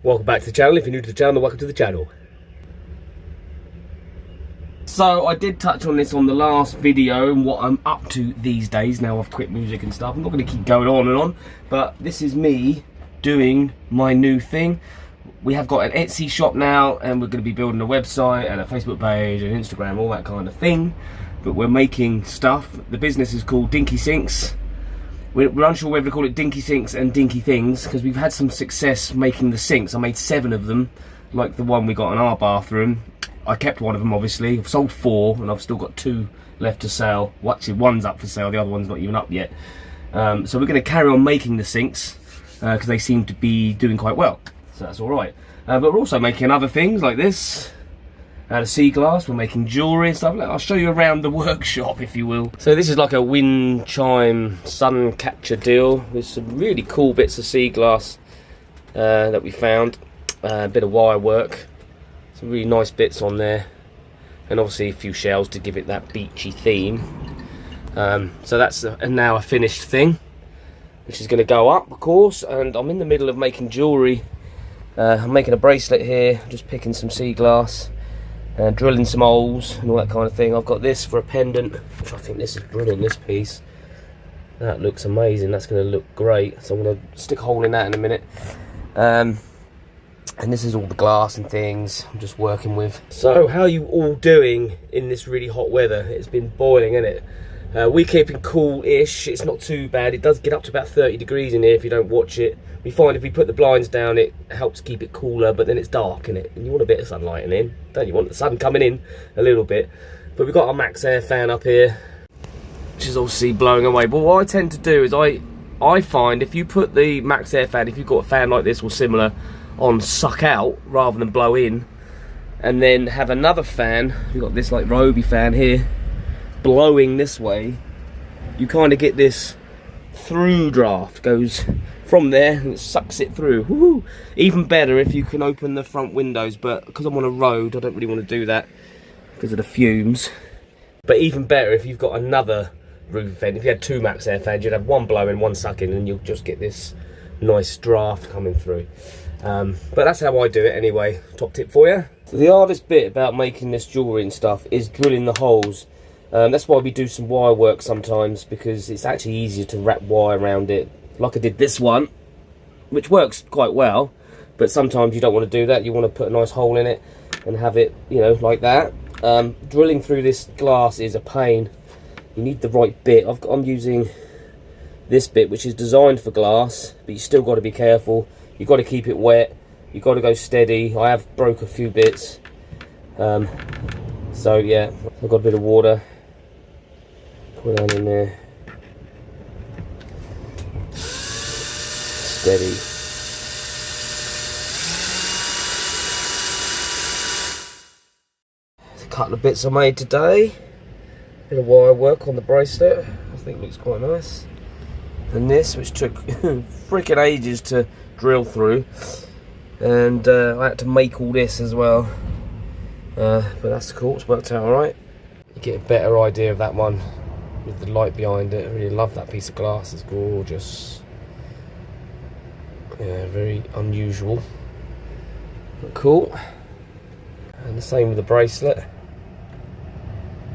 Welcome back to the channel. If you're new to the channel, welcome to the channel. So I did touch on this on the last video and what I'm up to these days. Now I've quit music and stuff. I'm not going to keep going on and on, but this is me doing my new thing. We have got an Etsy shop now, and we're going to be building a website and a Facebook page and Instagram, all that kind of thing. But we're making stuff. The business is called Dinky Sinks. We're unsure whether to call it Dinky Sinks and Dinky Things, because we've had some success making the sinks. I made 7 of them, like the one we got in our bathroom. I kept one of them, obviously. I've sold 4, and I've still got 2 left to sell. Well, actually, one's up for sale, the other one's not even up yet. So we're going to carry on making the sinks, because they seem to be doing quite well. So that's alright. But we're also making other things like this. Out of sea glass, we're making jewellery and stuff. I'll show you around the workshop, if you will. So this is like a wind chime sun catcher deal with some really cool bits of sea glass that we found. A bit of wire work, some really nice bits on there, and obviously a few shells to give it that beachy theme. So that's now a finished thing, which is going to go up, of course. And I'm in the middle of making jewellery. I'm making a bracelet here, just picking some sea glass. Drilling some holes and all that kind of thing. I've got this for a pendant, which I think this is brilliant, this piece. That looks amazing, that's going to look great. So I'm going to stick a hole in that in a minute. And this is all the glass and things I'm just working with. So how are you all doing in this really hot weather? It's been boiling, isn't it? We're keeping cool-ish. It's not too bad. It does get up to about 30 degrees in here if you don't watch it. We find if we put the blinds down, it helps keep it cooler, but then it's dark in it, and you want a bit of sunlight in, don't you? Want the sun coming in a little bit. But we've got our max air fan up here, which is obviously blowing away. But what I tend to do is I find if you put the max air fan, if you've got a fan like this or similar, on suck out rather than blow in, and then have another fan, we've got this like Ryobi fan here, blowing this way, you kind of get this through draft, goes from there and it sucks it through. Woohoo! Even better if you can open the front windows, but because I'm on a road I don't really want to do that because of the fumes. But even better if you've got another roof vent. If you had 2 max air fans, you'd have one blowing, one sucking, and you'll just get this nice draft coming through. But that's how I do it anyway. Top tip for you. So the hardest bit about making this jewellery and stuff is drilling the holes. That's why we do some wire work sometimes, because it's actually easier to wrap wire around it. Like I did this one, which works quite well, but sometimes you don't want to do that. You want to put a nice hole in it and have it, you know, like that. Drilling through this glass is a pain. You need the right bit. I'm using this bit, which is designed for glass, but you still got to be careful. You've got to keep it wet. You've got to go steady. I have broke a few bits. So yeah, I've got a bit of water. Put that in there. Steady. There's a couple of bits I made today. Bit of wire work on the bracelet. I think looks quite nice. And this, which took freaking ages to drill through. And I had to make all this as well. But that's cool, it's worked out alright. You get a better idea of that one with the light behind it. I really love that piece of glass, it's gorgeous. Yeah, very unusual, but cool. And the same with the bracelet.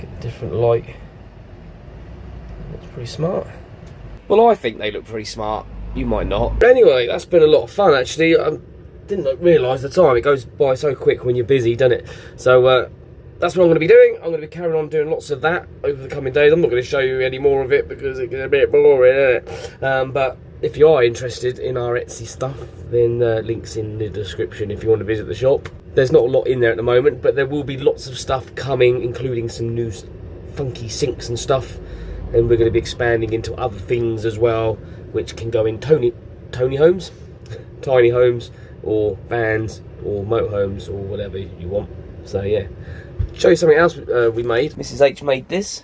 Get a different light. Looks pretty smart. Well, I think they look pretty smart. You might not. But anyway, that's been a lot of fun actually. Didn't realise the time. It goes by so quick when you're busy, doesn't it? So that's what I'm going to be doing. I'm going to be carrying on doing lots of that over the coming days. I'm not going to show you any more of it because it gets a bit boring, isn't it? But if you are interested in our Etsy stuff, then links in the description if you want to visit the shop. There's not a lot in there at the moment, but there will be lots of stuff coming, including some new funky sinks and stuff. And we're going to be expanding into other things as well, which can go in tiny homes, tiny homes, or vans, or motorhomes, or whatever you want. So yeah, show you something else we made. Mrs H made this.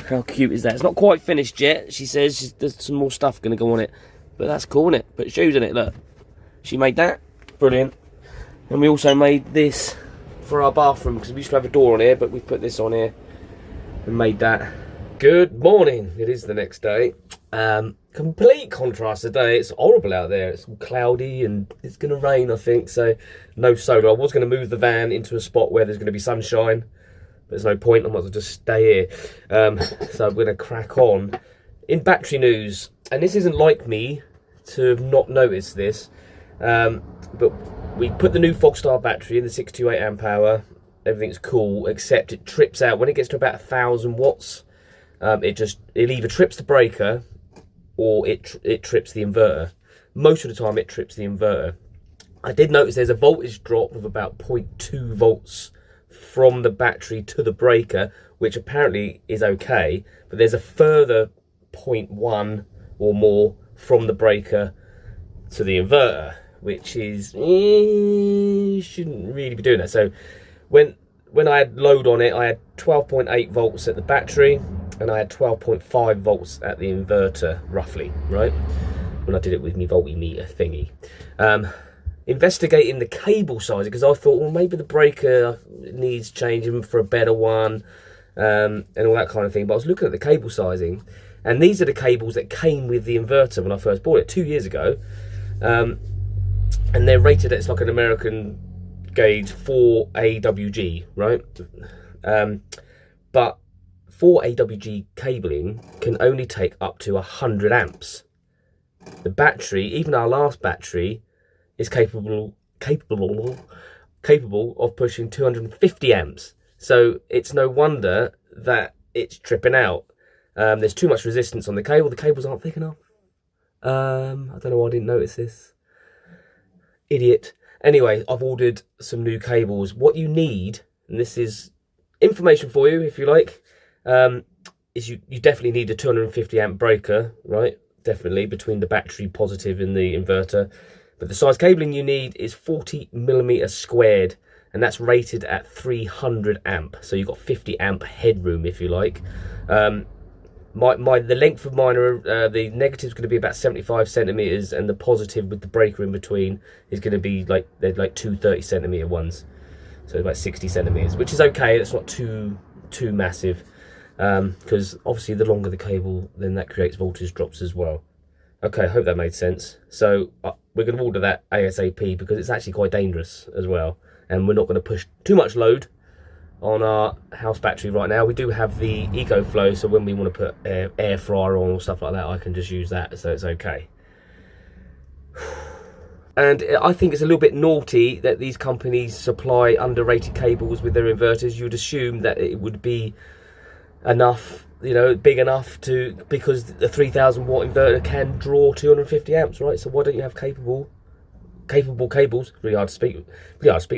How cute is that? It's not quite finished yet. She says there's some more stuff going to go on it, but that's cool, isn't it? Put shoes in it. Look, she made that. Brilliant. And we also made this for our bathroom, because we used to have a door on here, but we put this on here and made that. Good morning. It is the next day. Complete contrast today. It's horrible out there. It's cloudy and it's going to rain, I think. So no solar. I was going to move the van into a spot where there's going to be sunshine. But there's no point. I might as well just stay here. So I'm going to crack on. In battery news, and this isn't like me to have not noticed this, but we put the new Fogstar battery in, the 628 amp hour. Everything's cool, except it trips out when it gets to about 1,000 watts. It either trips the breaker or it trips the inverter. Most of the time it trips the inverter. I did notice there's a voltage drop of about 0.2 volts from the battery to the breaker, which apparently is okay, but there's a further 0.1 or more from the breaker to the inverter, which is shouldn't really be doing that. So when I had load on it, I had 12.8 volts at the battery and I had 12.5 volts at the inverter, roughly, right? When I did it with my voltmeter thingy. Investigating the cable size, because I thought, well, maybe the breaker needs changing for a better one, and all that kind of thing. But I was looking at the cable sizing, and these are the cables that came with the inverter when I first bought it 2 years ago. And they're rated as like an American gauge 4 AWG, right? But 4 AWG cabling can only take up to 100 amps. The battery, even our last battery, is capable of pushing 250 amps. So it's no wonder that it's tripping out. There's too much resistance on the cable. The cables aren't thick enough. I don't know why I didn't notice this. Idiot. Anyway, I've ordered some new cables. What you need, and this is information for you if you like, is you definitely need a 250 amp breaker, right? Definitely, between the battery positive and the inverter. But the size cabling you need is 40 millimeters squared, and that's rated at 300 amp. So you've got 50 amp headroom, if you like. The length of mine are, the negative is going to be about 75 centimeters, and the positive with the breaker in between is going to be like, they're like 230 centimeter ones. So about 60 centimeters, which is okay. It's not too massive, because obviously the longer the cable, then that creates voltage drops as well. Okay, I hope that made sense. So we're going to order that ASAP because it's actually quite dangerous as well. And we're not going to push too much load on our house battery right now. We do have the EcoFlow, so when we want to put air fryer on or stuff like that, I can just use that, so it's okay. And I think it's a little bit naughty that these companies supply underrated cables with their inverters. You'd assume that it would be enough, you know, big enough to, because the 3,000 watt inverter can draw 250 amps, right? So why don't you have capable cables, really hard to speak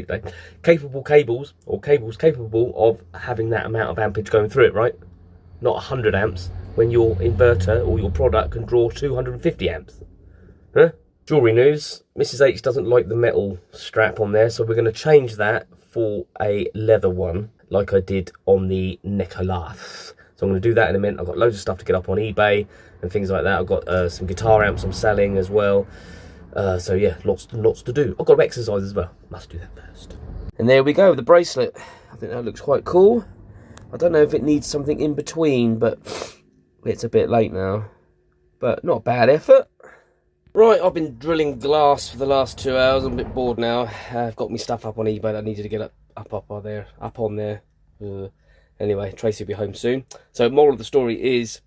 today, capable cables, or cables capable of having that amount of ampage going through it, right? Not 100 amps when your inverter or your product can draw 250 amps. Huh? Jewelry news. Mrs. H doesn't like the metal strap on there, so we're going to change that for a leather one, like I did on the necklace. So I'm going to do that in a minute. I've got loads of stuff to get up on eBay and things like that. I've got some guitar amps I'm selling as well. So yeah, lots to do. I've got to exercise as well. Must do that first. And there we go, the bracelet. I think that looks quite cool. I don't know if it needs something in between, but it's a bit late now. But not a bad effort. Right, I've been drilling glass for the last 2 hours. I'm a bit bored now. I've got my stuff up on eBay that I needed to get up on there. Anyway, Tracy will be home soon. So moral of the story is,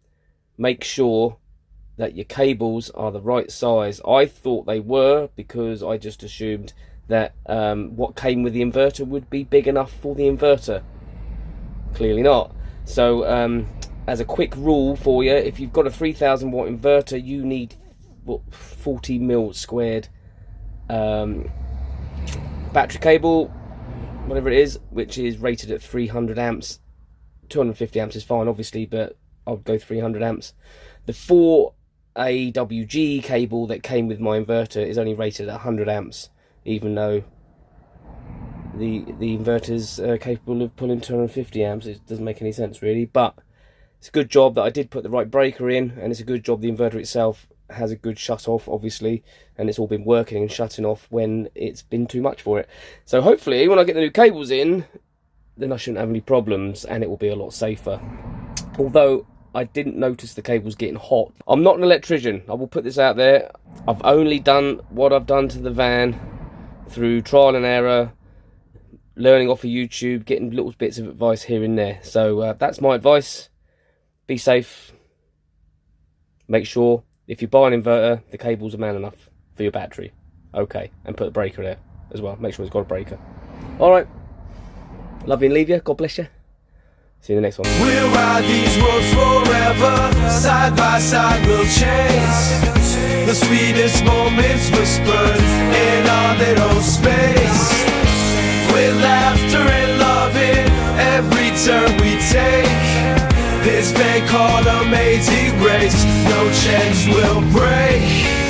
make sure that your cables are the right size. I thought they were, because I just assumed that what came with the inverter would be big enough for the inverter. Clearly not. So as a quick rule for you, if you've got a 3,000 watt inverter, you need 40 mil squared battery cable, whatever it is, which is rated at 300 amps. 250 amps is fine, obviously, but I would go 300 amps. The 4 AWG cable that came with my inverter is only rated at 100 amps, even though the inverter's capable of pulling 250 amps. It doesn't make any sense really, but it's a good job that I did put the right breaker in, and it's a good job the inverter itself has a good shut off, obviously, and it's all been working and shutting off when it's been too much for it. So hopefully when I get the new cables in, then I shouldn't have any problems and it will be a lot safer. Although I didn't notice the cables getting hot. I'm not an electrician, I will put this out there. I've only done what I've done to the van through trial and error, learning off of YouTube, getting little bits of advice here and there. So that's my advice. Be safe. Make sure if you buy an inverter, the cables are man enough for your battery. Okay, and put a breaker there as well. Make sure it's got a breaker. Alright, love you and leave you. God bless you. See you in the next one. We'll ride these roads forever, side by side we'll chase the sweetest moments whispered in our little space. With laughter and loving every turn we take, this thing called amazing grace, no chance will break.